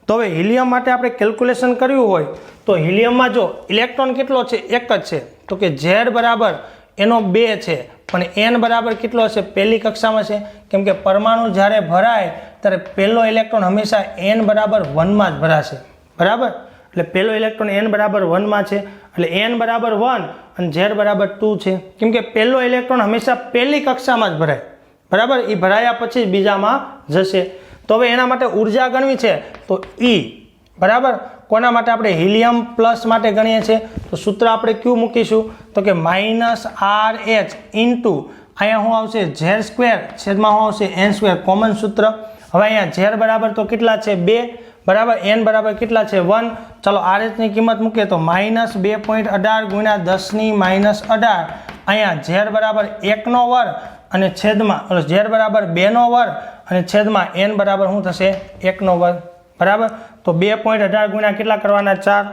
તો હવે હિલિયમ માટે આપણે કેલ્ક્યુલેશન કર્યું હોય તો હિલિયમમાં જો ઇલેક્ટ્રોન કેટલો છે એક જ છે તો કે Z બરાબર એનો 2 છે પણ n બરાબર કેટલો હશે પહેલી કક્ષામાં છે કેમ કે પરમાણુ જ્યારે ભરાય ત્યારે પહેલો ઇલેક્ટ્રોન હંમેશા n બરાબર 1 માં જ ભરાશે બરાબર. એટલે પહેલો ઇલેક્ટ્રોન n બરાબર 1 માં છે એટલે n બરાબર 1 અને z બરાબર 2 છે, કેમ કે પહેલો ઇલેક્ટ્રોન હંમેશા પહેલી કક્ષામાં જ ભરાય, બરાબર. એ ભરાયા પછી બીજામાં જશે. તો હવે એના માટે ઉર્જા ગણવી છે તો E, બરાબર. કોના માટે આપણે હિલિયમ પ્લસ માટે ગણીએ છીએ તો સૂત્ર આપણે ક્યુ મૂકીશું તો કે -RH ઇન્ટુ અહીંયા શું આવશે z² છેદમાં શું આવશે n², કોમન સૂત્ર. હવે અહીંયા z બરાબર તો કેટલા છે 2, બરાબર. n બરાબર કેટલા છે 1. ચાલો RH ની કિંમત મૂકીએ તો -2.18 ગુણ્યા 10⁻18. અહીંયા z બરાબર 1 નો વર્ગ અને છેદમાં z બરાબર 2 નો વર્ગ અને છેદમાં n બરાબર શું થશે 1 નો વર્ગ, બરાબર. તો 2.18 ગુણ્યા કેટલા કરવાના 4,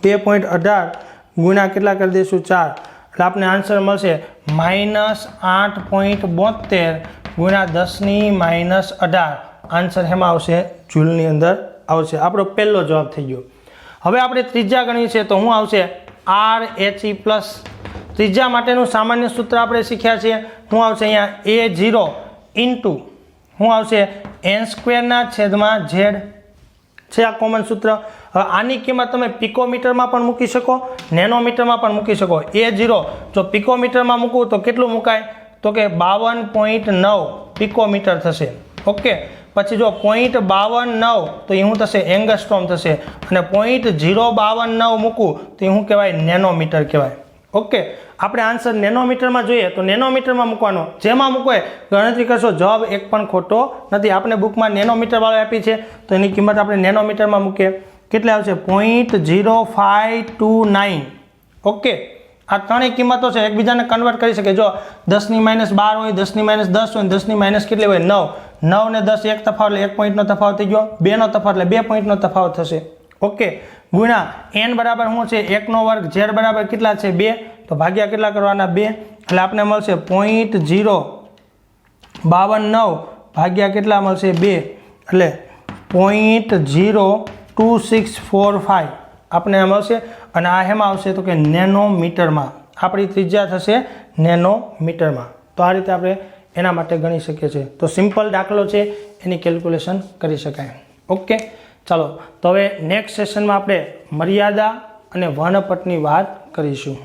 2.18 ગુણ્યા કેટલા કરી દઈશું 4, એટલે આપણે આન્સર મળશે -8.72 ગુણ્યા 10⁻18. આન્સર હેમાં આવશે જૂલની અંદર આવશે. આપણો પહેલો જવાબ થઈ ગયો. હવે આપણે ત્રિજ્યા ગણવી છે તો શું આવશે RHE પ્લસ. ત્રિજ્યા માટેનું સામાન્ય સૂત્ર આપણે શીખ્યા છીએ. શું આવશે અહીંયા A0 ઇન્ટુ શું આવશે n² ના છેદમાં z છે, આ કોમન સૂત્ર. હવે આની કિંમત તમે પિકોમીટરમાં પણ મૂકી શકો, નેનોમીટરમાં પણ મૂકી શકો. A0 જો પિકોમીટરમાં મૂકવું તો કેટલું મુકાય તો કે 52.9 પિકોમીટર થશે. ઓકે. પછી જો 0.52 તો એ શું થશે એંગસ્ટ્રોમ થશે, અને 0.059 મૂકવું તો એ શું કહેવાય નેનોમીટર કહેવાય. ઓકે. આપણે આન્સર નેનોમીટરમાં જોઈએ તો નેનોમીટરમાં મૂકવાનો, જેમાં મૂકો ગણતરી કરશો જવાબ એક પણ ખોટો નથી. આપણે બુકમાં નેનોમીટર વાળો આપી છે તો એની કિંમત આપણે નેનોમીટરમાં મૂકીએ, કેટલે આવશે 0.0529. ઓકે. આ ત્રણેય કિંમતો છે એકબીજાને કન્વર્ટ કરી શકે. જો 10⁻12 હોય, 10⁻10 હોય, 10⁻ કેટલી હોય 9, 9 ને 10 એક તફાવત એટલે 1 પોઈન્ટનો તફાવત થઈ ગયો, 2 નો તફાવત એટલે 2 પોઈન્ટનો તફાવત થશે. ઓકે. ગુણ્યા n બરાબર શું છે 1 નો વર્ગ, z બરાબર કેટલા છે 2, તો ભાગ્યા કેટલા કરવાના 2, એટલે આપણે મળશે 0.052 ભાગ્યા કેટલા મળશે 2, એટલે 0.2645 આપણે મળશે. અને આ હેમાં આવશે તો કે નેનોમીટરમાં. આપણી ત્રિજ્યા થશે નેનોમીટરમાં. તો આ રીતે આપણે એના માટે ગણી શકીએ છીએ. તો સિમ્પલ દાખલો છે, એની કેલ્ક્યુલેશન કરી શકાય. ઓકે. ચાલો તો હવે નેક્સ્ટ સેશનમાં આપણે મર્યાદા અને વર્ણપટની વાત કરીશું.